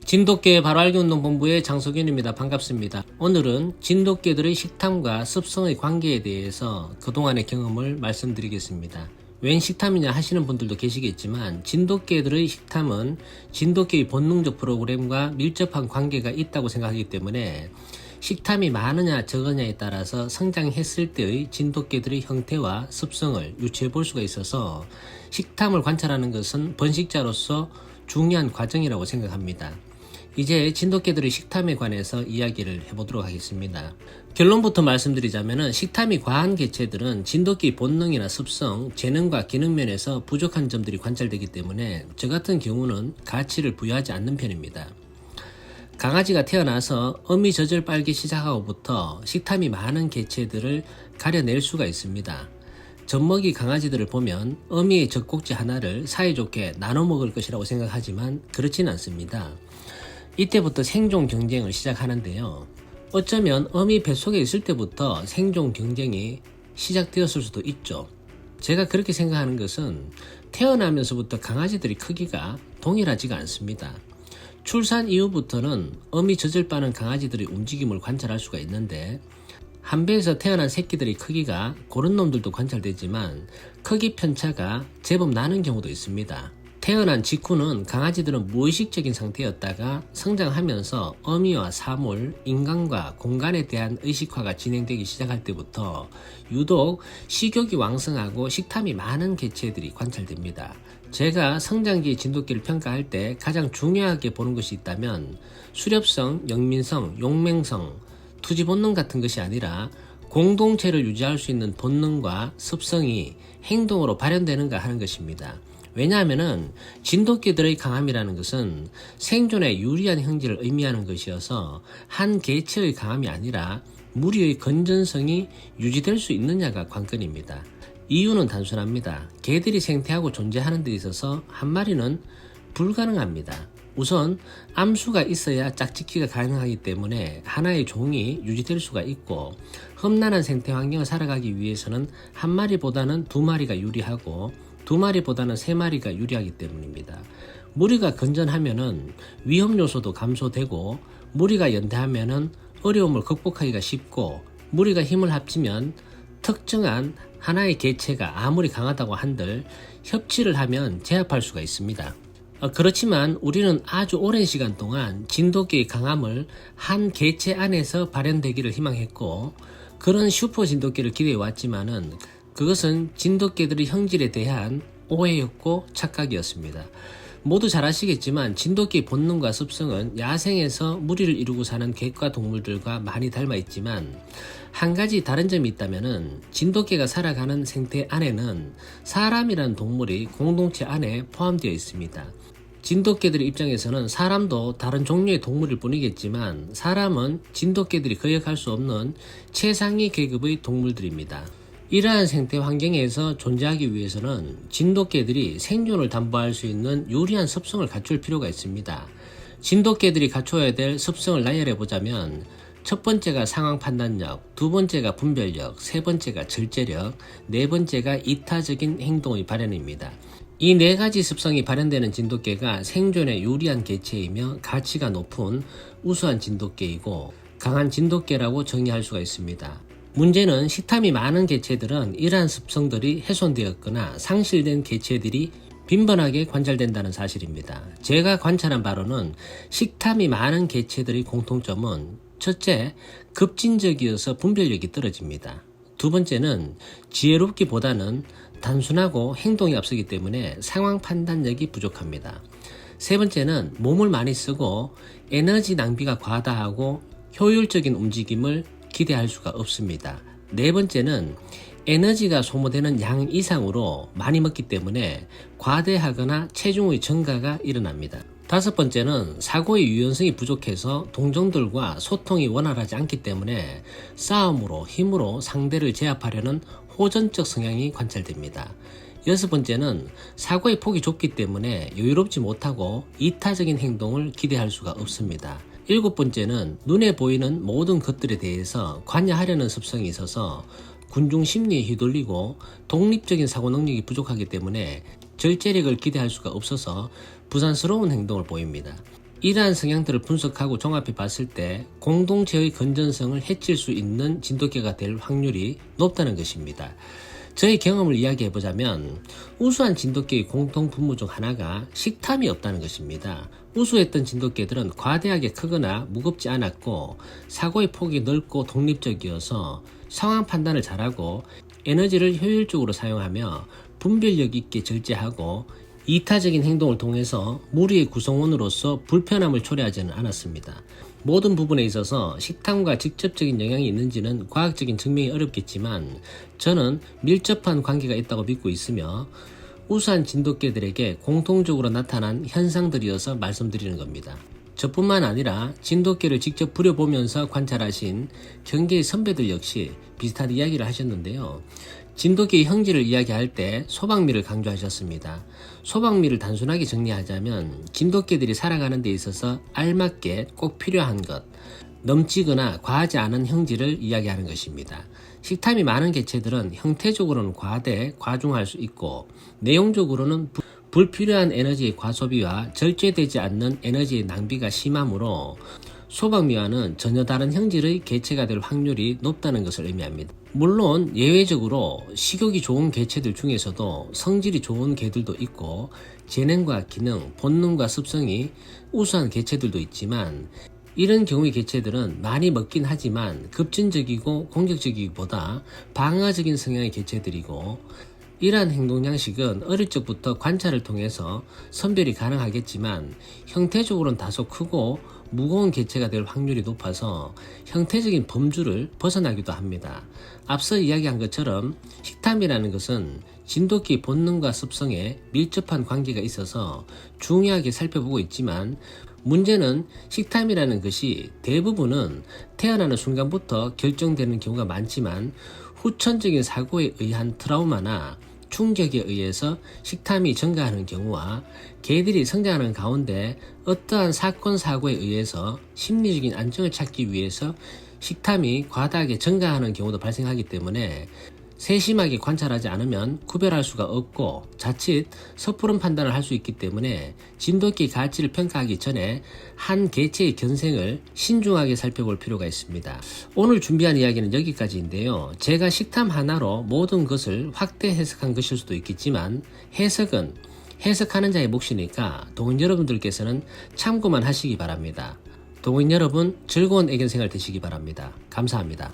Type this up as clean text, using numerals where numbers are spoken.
진돗개 바로알기운동본부의 장석윤입니다. 반갑습니다. 오늘은 진돗개들의 식탐과 습성의 관계에 대해서 그동안의 경험을 말씀드리겠습니다. 웬 식탐이냐 하시는 분들도 계시겠지만 진돗개들의 식탐은 진돗개의 본능적 프로그램과 밀접한 관계가 있다고 생각하기 때문에 식탐이 많으냐 적으냐에 따라서 성장했을 때의 진돗개들의 형태와 습성을 유추해 볼 수가 있어서 식탐을 관찰하는 것은 번식자로서 중요한 과정이라고 생각합니다. 이제 진돗개들의 식탐에 관해서 이야기를 해보도록 하겠습니다. 결론부터 말씀드리자면 식탐이 과한 개체들은 진돗개의 본능이나 습성, 재능과 기능 면에서 부족한 점들이 관찰되기 때문에 저 같은 경우는 가치를 부여하지 않는 편입니다. 강아지가 태어나서 어미 젖을 빨기 시작하고부터 식탐이 많은 개체들을 가려낼 수가 있습니다. 젖먹이 강아지들을 보면 어미의 젖꼭지 하나를 사이좋게 나눠 먹을 것이라고 생각하지만 그렇지는 않습니다. 이때부터 생존 경쟁을 시작하는데요. 어쩌면 어미 뱃속에 있을 때부터 생존 경쟁이 시작되었을 수도 있죠. 제가 그렇게 생각하는 것은 태어나면서부터 강아지들의 크기가 동일하지가 않습니다. 출산 이후부터는 어미 젖을 빠는 강아지들의 움직임을 관찰할 수가 있는데 한 배에서 태어난 새끼들의 크기가 고른 놈들도 관찰되지만 크기 편차가 제법 나는 경우도 있습니다. 태어난 직후는 강아지들은 무의식적인 상태였다가 성장하면서 어미와 사물, 인간과 공간에 대한 의식화가 진행되기 시작할 때부터 유독 식욕이 왕성하고 식탐이 많은 개체들이 관찰됩니다. 제가 성장기 진돗개를 평가할 때 가장 중요하게 보는 것이 있다면 수렵성, 영민성, 용맹성, 투지 본능 같은 것이 아니라 공동체를 유지할 수 있는 본능과 습성이 행동으로 발현되는가 하는 것입니다. 왜냐하면 진돗개들의 강함이라는 것은 생존에 유리한 형질을 의미하는 것이어서 한 개체의 강함이 아니라 무리의 건전성이 유지될 수 있느냐가 관건입니다. 이유는 단순합니다. 개들이 생태하고 존재하는 데 있어서 한 마리는 불가능합니다. 우선 암수가 있어야 짝짓기가 가능하기 때문에 하나의 종이 유지될 수가 있고 험난한 생태 환경을 살아가기 위해서는 한 마리보다는 두 마리가 유리하고 두 마리보다는 세 마리가 유리하기 때문입니다. 무리가 건전하면은 위험 요소도 감소되고 무리가 연대하면은 어려움을 극복하기가 쉽고 무리가 힘을 합치면 특정한 하나의 개체가 아무리 강하다고 한들 협치를 하면 제압할 수가 있습니다. 그렇지만 우리는 아주 오랜 시간 동안 진돗개의 강함을 한 개체 안에서 발현되기를 희망했고 그런 슈퍼 진돗개를 기대해 왔지만은 그것은 진돗개들의 형질에 대한 오해였고 착각이었습니다. 모두 잘 아시겠지만 진돗개의 본능과 습성은 야생에서 무리를 이루고 사는 객과 동물들과 많이 닮아 있지만 한 가지 다른 점이 있다면 진돗개가 살아가는 생태 안에는 사람이라는 동물이 공동체 안에 포함되어 있습니다. 진돗개들의 입장에서는 사람도 다른 종류의 동물일 뿐이겠지만 사람은 진돗개들이 거역할 수 없는 최상위 계급의 동물들입니다. 이러한 생태 환경에서 존재하기 위해서는 진돗개들이 생존을 담보할 수 있는 유리한 습성을 갖출 필요가 있습니다. 진돗개들이 갖춰야 될 습성을 나열해 보자면 첫 번째가 상황 판단력, 두 번째가 분별력, 세 번째가 절제력, 네 번째가 이타적인 행동의 발현입니다. 이 네 가지 습성이 발현되는 진돗개가 생존에 유리한 개체이며 가치가 높은 우수한 진돗개이고 강한 진돗개라고 정의할 수가 있습니다. 문제는 식탐이 많은 개체들은 이러한 습성들이 훼손되었거나 상실된 개체들이 빈번하게 관찰된다는 사실입니다. 제가 관찰한 바로는 식탐이 많은 개체들의 공통점은 첫째, 급진적이어서 분별력이 떨어집니다. 두 번째는 지혜롭기보다는 단순하고 행동이 앞서기 때문에 상황 판단력이 부족합니다. 세 번째는 몸을 많이 쓰고 에너지 낭비가 과다하고 효율적인 움직임을 기대할 수가 없습니다. 네 번째는 에너지가 소모되는 양 이상으로 많이 먹기 때문에 과대하거나 체중의 증가가 일어납니다. 다섯 번째는 사고의 유연성이 부족해서 동종들과 소통이 원활하지 않기 때문에 싸움으로 힘으로 상대를 제압하려는 호전적 성향이 관찰됩니다. 여섯 번째는 사고의 폭이 좁기 때문에 여유롭지 못하고 이타적인 행동을 기대할 수가 없습니다. 일곱 번째는 눈에 보이는 모든 것들에 대해서 관여하려는 습성이 있어서 군중 심리에 휘둘리고 독립적인 사고 능력이 부족하기 때문에 절제력을 기대할 수가 없어서 부산스러운 행동을 보입니다. 이러한 성향들을 분석하고 종합해 봤을 때 공동체의 건전성을 해칠 수 있는 진돗개가 될 확률이 높다는 것입니다. 저의 경험을 이야기해 보자면 우수한 진돗개의 공통 분모 중 하나가 식탐이 없다는 것입니다. 우수했던 진돗개들은 과대하게 크거나 무겁지 않았고 사고의 폭이 넓고 독립적이어서 상황 판단을 잘하고 에너지를 효율적으로 사용하며 분별력 있게 절제하고 이타적인 행동을 통해서 무리의 구성원으로서 불편함을 초래하지는 않았습니다. 모든 부분에 있어서 식탐과 직접적인 영향이 있는지는 과학적인 증명이 어렵겠지만 저는 밀접한 관계가 있다고 믿고 있으며 우수한 진돗개들에게 공통적으로 나타난 현상들이어서 말씀드리는 겁니다. 저뿐만 아니라 진돗개를 직접 부려보면서 관찰하신 경계의 선배들 역시 비슷한 이야기를 하셨는데요. 진돗개의 형질을 이야기할 때 소방미를 강조하셨습니다. 소방미를 단순하게 정리하자면 진돗개들이 살아가는 데 있어서 알맞게 꼭 필요한 것, 넘치거나 과하지 않은 형질을 이야기하는 것입니다. 식탐이 많은 개체들은 형태적으로는 과대, 과중할 수 있고 내용적으로는 불필요한 에너지의 과소비와 절제되지 않는 에너지의 낭비가 심하므로 소방미와는 전혀 다른 형질의 개체가 될 확률이 높다는 것을 의미합니다. 물론 예외적으로 식욕이 좋은 개체들 중에서도 성질이 좋은 개들도 있고 재능과 기능, 본능과 습성이 우수한 개체들도 있지만 이런 경우의 개체들은 많이 먹긴 하지만 급진적이고 공격적이기보다 방어적인 성향의 개체들이고 이러한 행동 양식은 어릴 적부터 관찰을 통해서 선별이 가능하겠지만 형태적으로는 다소 크고 무거운 개체가 될 확률이 높아서 형태적인 범주를 벗어나기도 합니다. 앞서 이야기한 것처럼 식탐이라는 것은 진돗개의 본능과 습성에 밀접한 관계가 있어서 중요하게 살펴보고 있지만 문제는 식탐이라는 것이 대부분은 태어나는 순간부터 결정되는 경우가 많지만 후천적인 사고에 의한 트라우마나 충격에 의해서 식탐이 증가하는 경우와 개들이 성장하는 가운데 어떠한 사건 사고에 의해서 심리적인 안정을 찾기 위해서 식탐이 과다하게 증가하는 경우도 발생하기 때문에 세심하게 관찰하지 않으면 구별할 수가 없고 자칫 섣부른 판단을 할 수 있기 때문에 진돗개의 가치를 평가하기 전에 한 개체의 견생을 신중하게 살펴볼 필요가 있습니다. 오늘 준비한 이야기는 여기까지인데요. 제가 식탐 하나로 모든 것을 확대 해석한 것일 수도 있겠지만 해석은 해석하는 자의 몫이니까 동원 여러분들께서는 참고만 하시기 바랍니다. 동원 여러분 즐거운 애견생활 되시기 바랍니다. 감사합니다.